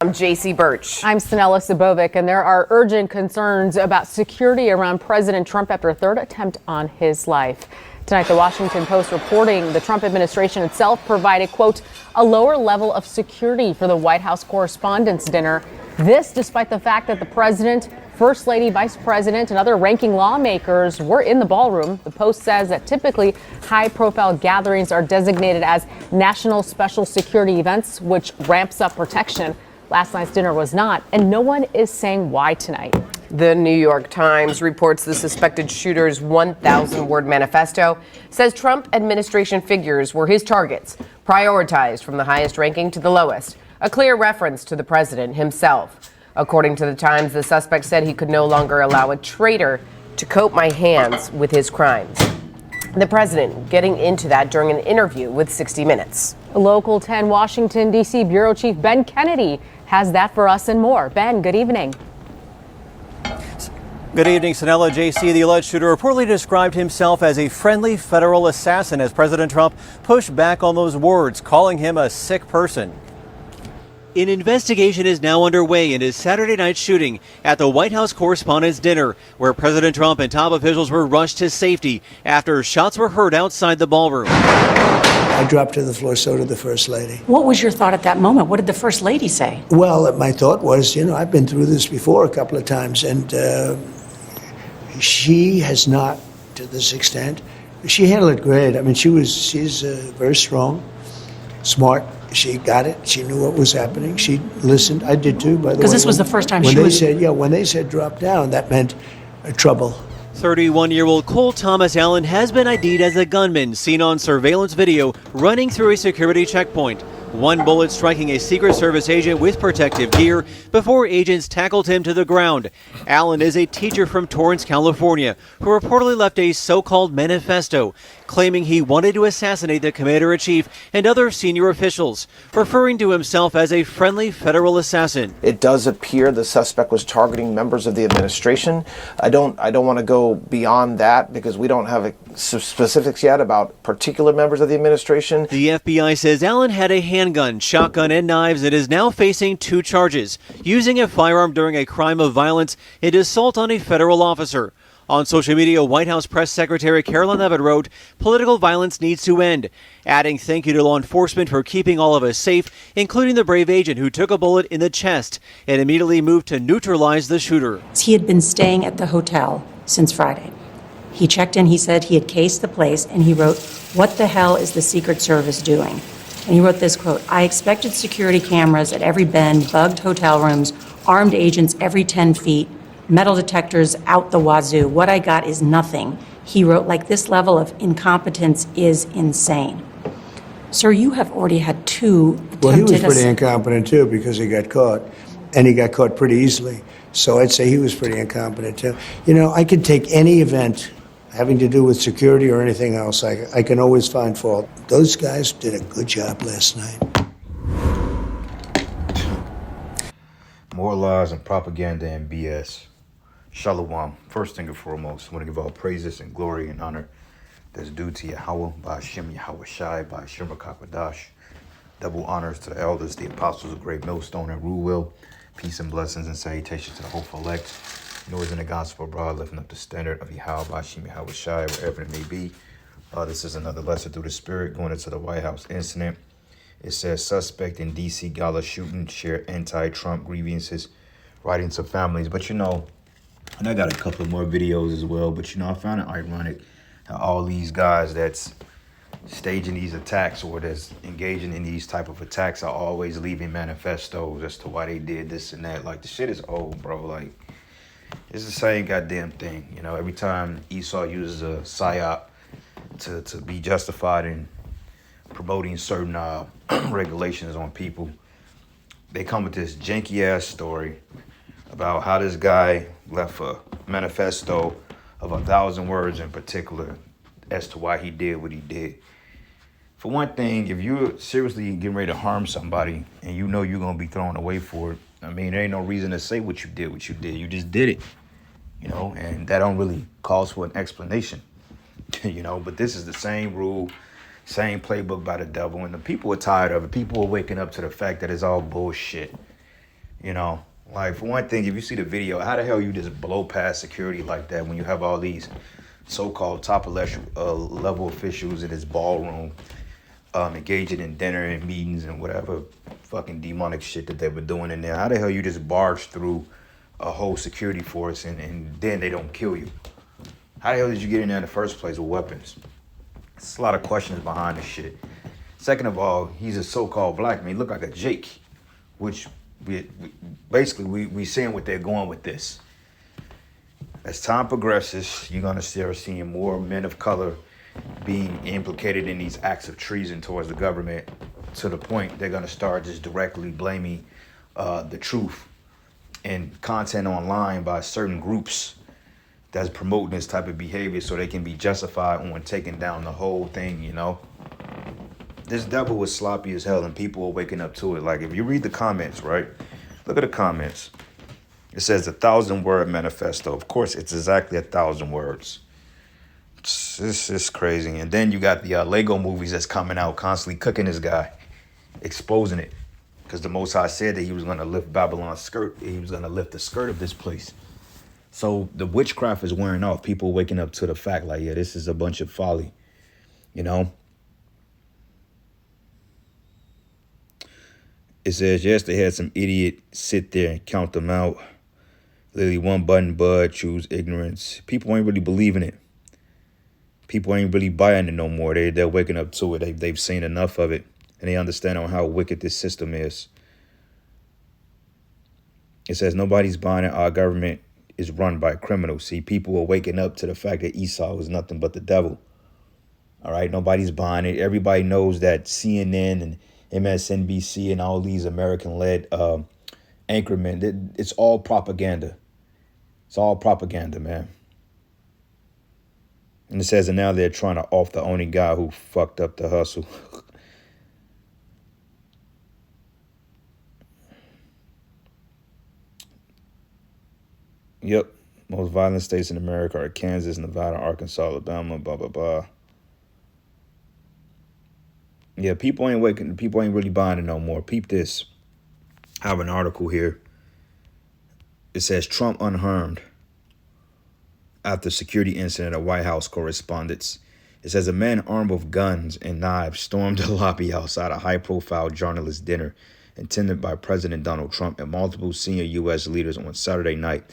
I'm JC Birch. I'm Stanella Sabovic, and there are urgent concerns about security around President Trump after a third attempt on his life. Tonight, the Washington Post reporting the Trump administration itself provided, quote, a lower level of security for the White House Correspondents' Dinner. This despite the fact that the president, First Lady, Vice President, and other ranking lawmakers were in the ballroom. The Post says that typically high-profile gatherings are designated as national special security events, which ramps up protection. Last night's dinner was not, and no one is saying why tonight. The New York Times reports the suspected shooter's 1,000-word manifesto says Trump administration figures were his targets, prioritized from the highest ranking to the lowest, a clear reference to the president himself. According to the Times, the suspect said he could no longer allow a traitor to coat my hands with his crimes. The president getting into that during an interview with 60 Minutes. Local 10 Washington, D.C. Bureau Chief Ben Kennedy has that for us and more. Ben, good evening. Good evening, Stanella. JC, the alleged shooter, reportedly described himself as a friendly federal assassin as President Trump pushed back on those words, calling him a sick person. An investigation is now underway in his Saturday night shooting at the White House Correspondents' Dinner, where President Trump and top officials were rushed to safety after shots were heard outside the ballroom. I dropped to the floor, so did the First Lady. What was your thought at that moment? What did the First Lady say? Well, my thought was, I've been through this before a couple of times, and she has not, to this extent. She handled it great. I mean, she's very strong, smart. She got it. She knew what was happening. She listened. I did too, by the way. Because this was the first time when they said drop down, that meant trouble. 31-year-old Cole Thomas Allen has been ID'd as a gunman seen on surveillance video running through a security checkpoint. One bullet striking a Secret Service agent with protective gear before agents tackled him to the ground. Allen is a teacher from Torrance, California, who reportedly left a so-called manifesto claiming he wanted to assassinate the commander-in-chief and other senior officials, referring to himself as a friendly federal assassin. It does appear the suspect was targeting members of the administration. I don't want to go beyond that because we don't have specifics yet about particular members of the administration. The FBI says Allen had a handgun, shotgun, and knives and is now facing 2 charges: using a firearm during a crime of violence and assault on a federal officer. On social media, White House Press Secretary Caroline Leavitt wrote, "Political violence needs to end," adding thank you to law enforcement for keeping all of us safe, including the brave agent who took a bullet in the chest and immediately moved to neutralize the shooter. He had been staying at the hotel since Friday. He checked in, he said he had cased the place, and he wrote, "What the hell is the Secret Service doing?" And he wrote this quote, "I expected security cameras at every bend, bugged hotel rooms, armed agents every 10 feet, metal detectors out the wazoo. What I got is nothing." He wrote, "Like, this level of incompetence is insane." Sir, you have already had 2 attempted... Well, he was pretty incompetent, too, because he got caught, and he got caught pretty easily. So I'd say he was pretty incompetent, too. I could take any event having to do with security or anything else. I can always find fault. Those guys did a good job last night. More lies and propaganda and BS. Shalom. First thing and foremost, I want to give all praises and glory and honor that's due to Yahweh, by Hashem Yahweh Shai, by Hashem Rakakadash. Double honors to the elders, the apostles of Great Millstone and Rule. Peace and blessings and salutations to the hopeful elect. Noise in the gospel abroad, lifting up the standard of Yahweh, by Hashem Yahweh Shai, wherever it may be. This is another lesson through the Spirit going into the White House incident. It says, suspect in D.C. gala shooting share anti-Trump grievances, writing to families. But and I got a couple more videos as well, but I found it ironic how all these guys that's staging these attacks or that's engaging in these type of attacks are always leaving manifestos as to why they did this and that. Like, the shit is old, bro. Like, it's the same goddamn thing. Every time Esau uses a psyop to be justified in promoting certain regulations on people, they come with this janky-ass story about how this guy left a manifesto of 1,000 words in particular as to why he did what he did. For one thing, if you're seriously getting ready to harm somebody and you're going to be thrown away for it, there ain't no reason to say what you did. You just did it, and that don't really cause for an explanation, but this is the same rule, same playbook by the devil, and the people are tired of it. People are waking up to the fact that it's all bullshit. You know, like for one thing, if you see the video, how the hell you just blow past security like that when you have all these so-called top level officials in this ballroom engaging in dinner and meetings and whatever fucking demonic shit that they were doing in there? How the hell you just barge through a whole security force and then they don't kill you? How the hell did you get in there in the first place with weapons? There's a lot of questions behind this shit. Second of all, he's a so-called black man. He looked like a Jake, which we seeing what they're going with this. As time progresses, you're gonna start seeing more men of color being implicated in these acts of treason towards the government, to the point they're gonna start just directly blaming the truth and content online by certain groups that's promoting this type of behavior, so they can be justified on taking down the whole thing. You know, this devil was sloppy as hell, and people are waking up to it. Like, if you read the comments, right? Look at the comments. It says 1,000-word manifesto. Of course, it's exactly 1,000 words. This is crazy. And then you got the Lego movies that's coming out, constantly cooking this guy, exposing it. Because the Most High said that he was going to lift Babylon's skirt. He was going to lift the skirt of this place. So the witchcraft is wearing off. People waking up to the fact, like, yeah, this is a bunch of folly. You know? It says, yes, they had some idiot sit there and count them out. Literally one button, bud, choose ignorance. People ain't really believing it. People ain't really buying it no more. They're waking up to it. They've seen enough of it. And they understand on how wicked this system is. It says, nobody's buying it. Our government is run by criminals. See, people are waking up to the fact that Esau is nothing but the devil. All right, nobody's buying it. Everybody knows that CNN and MSNBC and all these American-led anchormen, it's all propaganda. It's all propaganda, man. And it says, and now they're trying to off the only guy who fucked up the hustle. Yep. Most violent states in America are Kansas, Nevada, Arkansas, Alabama, blah, blah, blah. Yeah, people ain't really buying it no more. Peep this. I have an article here. It says Trump unharmed after security incident at White House correspondence. It says a man armed with guns and knives stormed the lobby outside a high-profile journalist dinner attended by President Donald Trump and multiple senior U.S. leaders on Saturday night,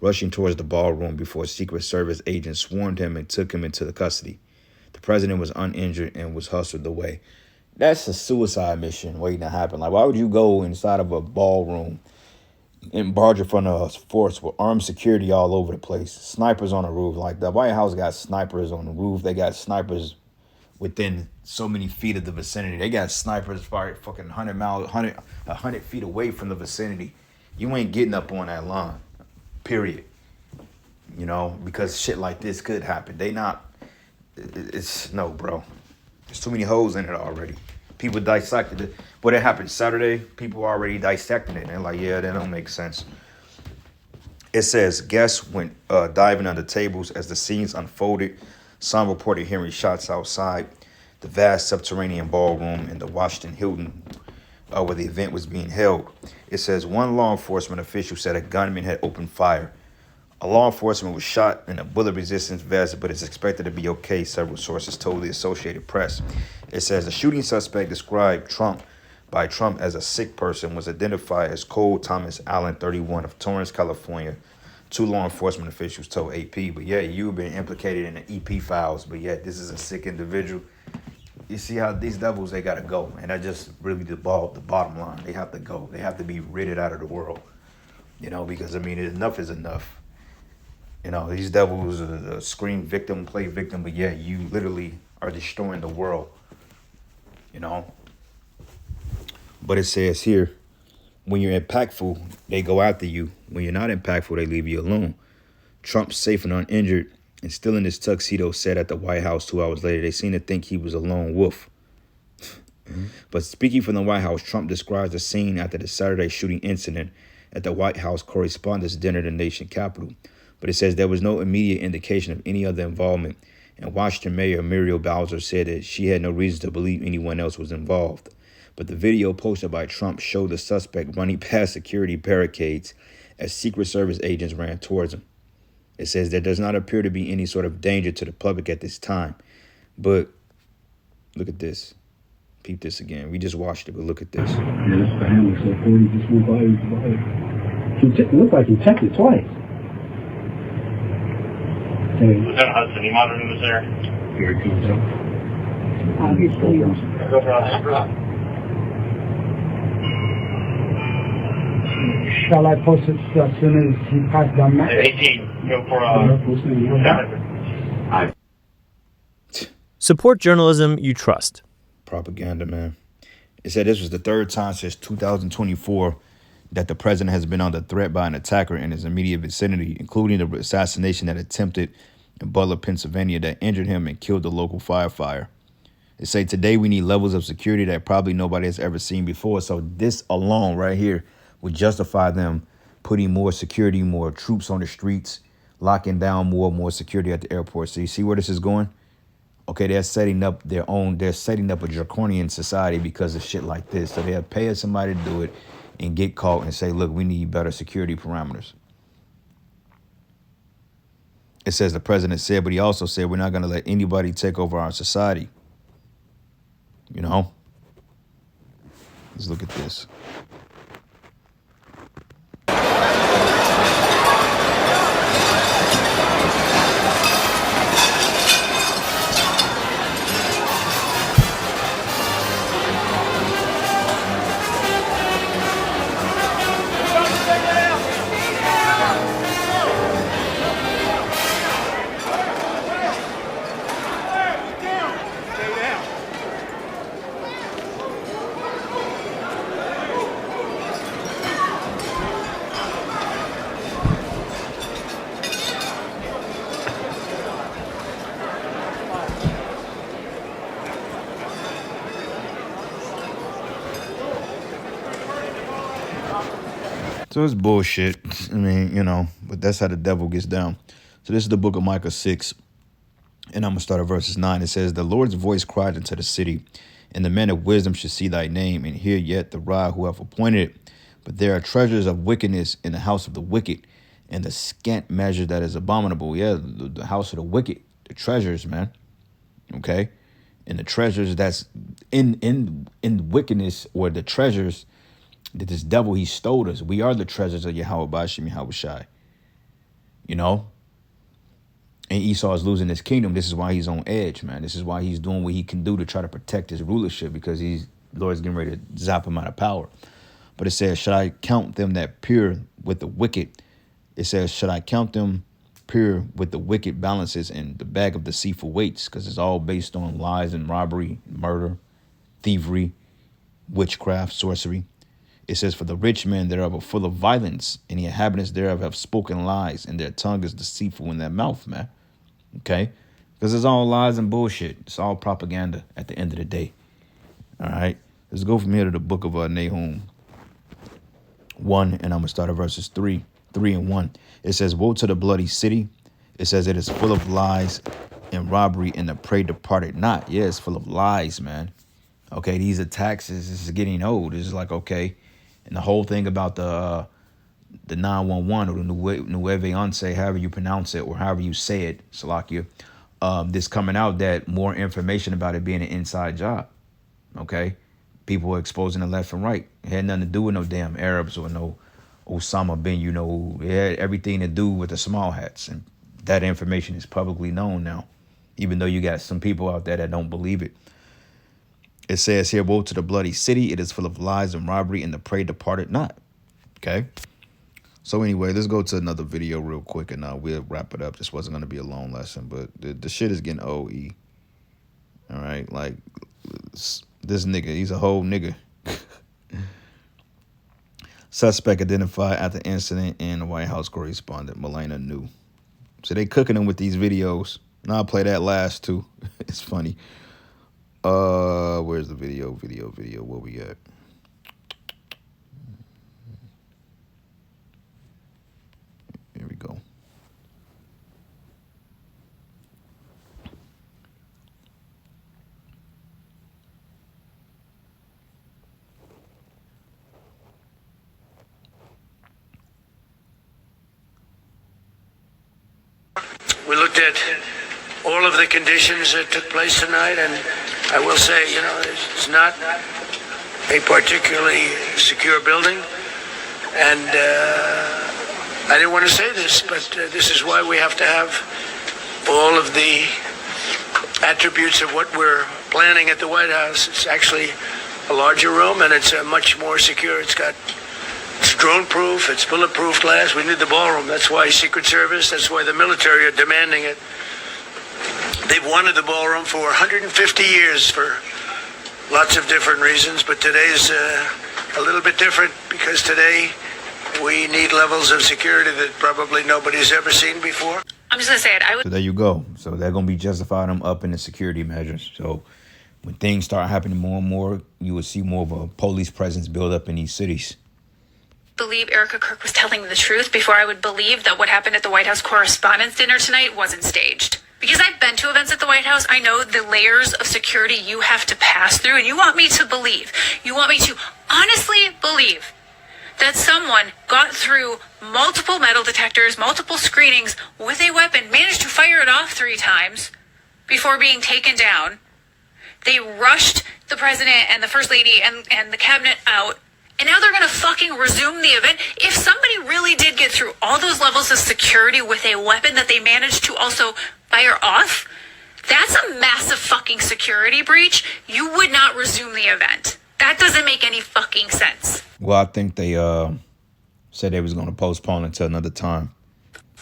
rushing towards the ballroom before Secret Service agents swarmed him and took him into the custody. The president was uninjured and was hustled away. That's a suicide mission waiting to happen. Like, why would you go inside of a ballroom and barge in front of a force with armed security all over the place? Snipers on the roof. Like, the White House got snipers on the roof. They got snipers within so many feet of the vicinity. They got snipers fired fucking 100 feet away from the vicinity. You ain't getting up on that line. Period. You know, because shit like this could happen. No, bro. There's too many holes in it already. People dissected it. But it happened Saturday. People were already dissecting it. And they're like, yeah, that don't make sense. It says guests went diving under tables as the scenes unfolded. Some reported hearing shots outside the vast subterranean ballroom in the Washington Hilton where the event was being held. It says one law enforcement official said a gunman had opened fire. A law enforcement was shot in a bullet-resistant vest, but is expected to be okay, several sources told the Associated Press. It says the shooting suspect described by Trump as a sick person was identified as Cole Thomas Allen, 31, of Torrance, California. Two law enforcement officials told AP. But yeah, you've been implicated in the EP files, but yet this is a sick individual. You see how these devils, they got to go. And that just really the bottom line. They have to go. They have to be ridded out of the world. You know, because, I mean, enough is enough. You know, these devils are the screen victim, play victim, but yeah, you literally are destroying the world. You know? But it says here, when you're impactful, they go after you. When you're not impactful, they leave you alone. Trump's safe and uninjured and still in his tuxedo said at the White House 2 hours later, they seem to think he was a lone wolf. But speaking from the White House, Trump describes the scene after the Saturday shooting incident at the White House Correspondents' Dinner in the nation capital. But it says there was no immediate indication of any other involvement. And Washington Mayor Muriel Bowser said that she had no reason to believe anyone else was involved. But the video posted by Trump showed the suspect running past security barricades as Secret Service agents ran towards him. It says there does not appear to be any sort of danger to the public at this time. But look at this. Peep this again. We just watched it, but look at this. Yeah, that's the handler. So 40 just went by. It looked like he checked it twice. Hey. Lieutenant Hudson, you monitoring this there? Here it comes up. Obviously. Shall I post it as soon as he passed down that? 18, go for Support journalism you trust. Propaganda, man. It said this was the third time since 2024 that the president has been under threat by an attacker in his immediate vicinity, including the assassination that attempted in Butler, Pennsylvania, that injured him and killed the local firefighter. They say today we need levels of security that probably nobody has ever seen before. So this alone right here would justify them putting more security, more troops on the streets, locking down more security at the airport. So you see where this is going? Okay, they're setting up a draconian society because of shit like this. So they'll pay somebody to do it and get caught and say, look, we need better security parameters. It says the president said, but he also said we're not going to let anybody take over our society. You know? Let's look at this. So it's bullshit. I mean, you know, but that's how the devil gets down. So this is the book of Micah 6, and I'm going to start at verses 9. It says, the Lord's voice cried into the city, and the men of wisdom should see thy name, and hear yet the rod who have appointed it. But there are treasures of wickedness in the house of the wicked, and the scant measure that is abominable. Yeah, the house of the wicked, the treasures, man. Okay? And the treasures that's in wickedness, or the treasures that this devil, he stole us. We are the treasures of Yahweh Bashim Yahweh Shai. You know? And Esau is losing his kingdom. This is why he's on edge, man. This is why he's doing what he can do to try to protect his rulership, because Lord's getting ready to zap him out of power. But it says, should I count them that pure with the wicked? It says, should I count them pure with the wicked balances and the bag of deceitful weights? Because it's all based on lies and robbery, murder, thievery, witchcraft, sorcery. It says, for the rich men thereof are full of violence, and the inhabitants thereof have spoken lies, and their tongue is deceitful in their mouth, man. Okay? Because it's all lies and bullshit. It's all propaganda at the end of the day. All right? Let's go from here to the book of Nahum 1, and I'm going to start at verses 3 and 1. It says, woe to the bloody city. It says, it is full of lies and robbery, and the prey departed not. Yeah, it's full of lies, man. Okay, these attacks, this is getting old. It's like, okay. And the whole thing about the 911 or the Nueve Once, however you pronounce it or however you say it, Salakia, this coming out that more information about it being an inside job. Okay? People are exposing it left and right. It had nothing to do with no damn Arabs or no Osama bin, it had everything to do with the small hats. And that information is publicly known now, even though you got some people out there that don't believe it. It says here, woe to the bloody city. It is full of lies and robbery, and the prey departed not. Okay. So anyway, let's go to another video real quick, and we'll wrap it up. This wasn't going to be a long lesson, but the shit is getting OE. All right. Like this nigga, he's a whole nigga. Suspect identified at the incident, and the White House correspondent, Melania knew. So they cooking him with these videos. And I'll play that last too. It's funny. Where's the video? What we got? Here we go. at all of the conditions that took place tonight, and I will say, it's not a particularly secure building, and I didn't want to say this, but this is why we have to have all of the attributes of what we're planning at the White House. It's actually a larger room, and it's much more secure. It's drone-proof, it's bulletproof glass. We need the ballroom. That's why Secret Service, that's why the military are demanding it. They've wanted the ballroom for 150 years for lots of different reasons, but today's a little bit different because today we need levels of security that probably nobody's ever seen before. I'm just going to say it. So there you go. So they're going to be justifying them up in the security measures. So when things start happening more and more, you will see more of a police presence build up in these cities. Believe Erica Kirk was telling the truth before I would believe that what happened at the White House Correspondents' Dinner tonight wasn't staged. Because I've been to events at the White House, I know the layers of security you have to pass through, and you want me to honestly believe that someone got through multiple metal detectors, multiple screenings with a weapon, managed to fire it off 3 times before being taken down. They rushed the president and the first lady and the cabinet out, and now they're going to fucking resume the event. If somebody really did get through all those levels of security with a weapon that they managed to also fire off, that's a massive fucking security breach. You would not resume the event. That doesn't make any fucking sense. Well, I think they said they was going to postpone until another time.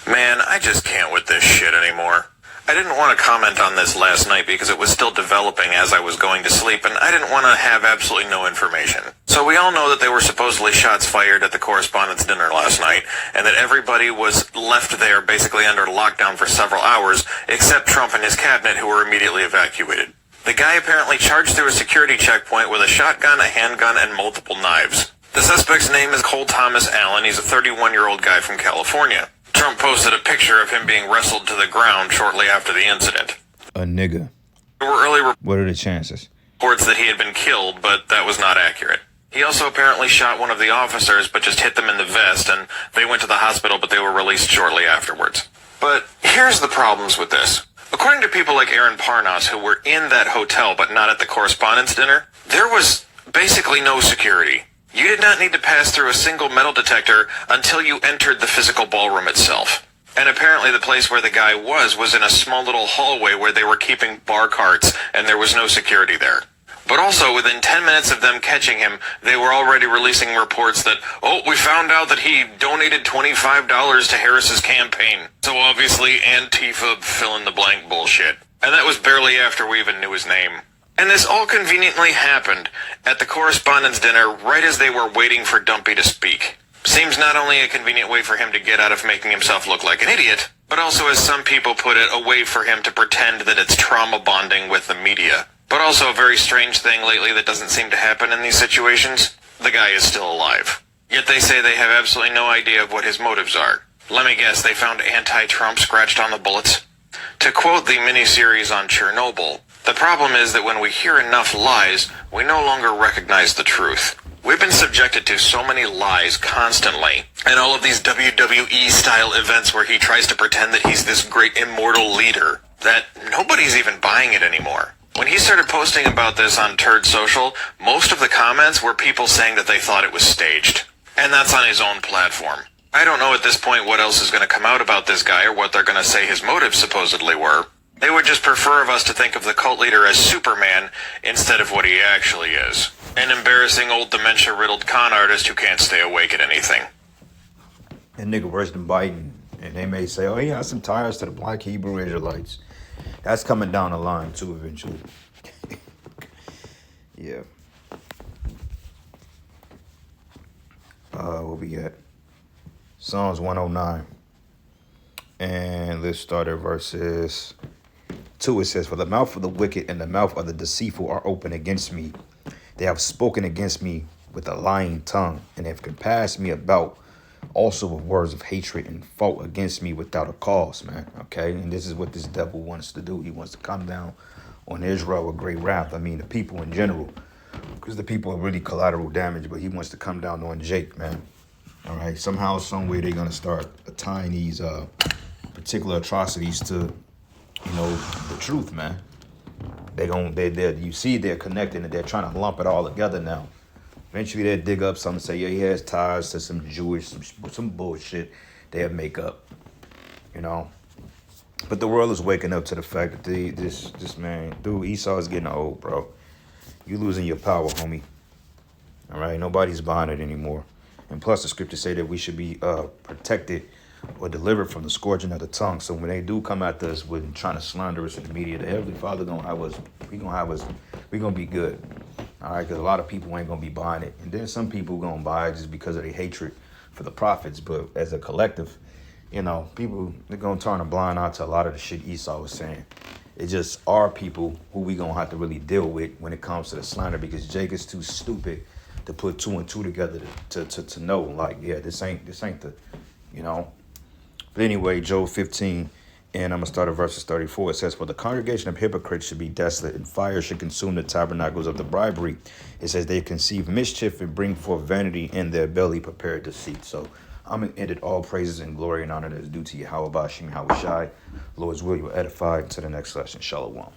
Man, I just can't with this shit anymore. I didn't want to comment on this last night because it was still developing as I was going to sleep, and I didn't want to have absolutely no information. So we all know that there were supposedly shots fired at the Correspondents' Dinner last night, and that everybody was left there basically under lockdown for several hours, except Trump and his cabinet, who were immediately evacuated. The guy apparently charged through a security checkpoint with a shotgun, a handgun, and multiple knives. The suspect's name is Cole Thomas Allen. He's a 31-year-old guy from California. Trump posted a picture of him being wrestled to the ground shortly after the incident. A nigga. There were early What are the chances? reports that he had been killed, but that was not accurate. He also apparently shot one of the officers, but just hit them in the vest, and they went to the hospital, but they were released shortly afterwards. But here's the problems with this. According to people like Aaron Parnas, who were in that hotel but not at the Correspondents' Dinner, there was basically no security. You did not need to pass through a single metal detector until you entered the physical ballroom itself. And apparently the place where the guy was in a small little hallway where they were keeping bar carts, and there was no security there. But also, within 10 minutes of them catching him, they were already releasing reports that, we found out that he donated $25 to Harris's campaign. So obviously, Antifa fill-in-the-blank bullshit. And that was barely after we even knew his name. And this all conveniently happened at the Correspondents' Dinner right as they were waiting for Dumpy to speak. Seems not only a convenient way for him to get out of making himself look like an idiot, but also, as some people put it, a way for him to pretend that it's trauma bonding with the media. But also a very strange thing lately that doesn't seem to happen in these situations. The guy is still alive. Yet they say they have absolutely no idea of what his motives are. Let me guess, they found anti-Trump scratched on the bullets? To quote the miniseries on Chernobyl, the problem is that when we hear enough lies, we no longer recognize the truth. We've been subjected to so many lies constantly, and all of these WWE-style events where he tries to pretend that he's this great immortal leader, that nobody's even buying it anymore. When he started posting about this on Turd Social, most of the comments were people saying that they thought it was staged. And that's on his own platform. I don't know at this point what else is going to come out about this guy or what they're going to say his motives supposedly were. They would just prefer of us to think of the cult leader as Superman instead of what he actually is. An embarrassing old dementia-riddled con artist who can't stay awake at anything. And nigga worse than Biden. And they may say, he has some ties to the black Hebrew Israelites. That's coming down the line, too, eventually. Yeah. Where we at? Psalms 109. And let's start at verses 2. It says, "For the mouth of the wicked and the mouth of the deceitful are open against me. They have spoken against me with a lying tongue, and have compassed me about also with words of hatred and fought against me without a cause," man. Okay, and this is what this devil wants to do. He wants to come down on Israel with great wrath. I mean, the people in general, because the people are really collateral damage, but he wants to come down on Jake, man. All right, somehow, some way, they're going to start tying these particular atrocities to you know, the truth, man. You see they're connecting and they're trying to lump it all together now. Eventually they'll dig up something and say, yeah, he has ties to some Jewish, some bullshit they'll make up, you know. But the world is waking up to the fact that this man, dude, Esau is getting old, bro. You losing your power, homie. All right, nobody's buying it anymore. And plus the scriptures say that we should be protected or delivered from the scourging of the tongue. So when they do come at us with trying to slander us in the media, the Heavenly Father gonna have us, we gonna be good. All right, because a lot of people ain't gonna be buying it. And then some people gonna buy it just because of their hatred for the prophets. But as a collective, you know, people, they're gonna turn a blind eye to a lot of the shit Esau was saying. It's just our people who we gonna have to really deal with when it comes to the slander, because Jake is too stupid to put 2 and 2 together to know, like, yeah, this ain't the, you know. But anyway, Job 15, and I'm going to start at verses 34. It says, for the congregation of hypocrites should be desolate, and fire should consume the tabernacles of the bribery. It says they conceive mischief and bring forth vanity, in their belly prepare deceit. So I'm going to end it. All praises and glory and honor that is due to Yahweh Bashim Yahweh Shai. Lord's will, you will edify. To the next lesson. Shalom.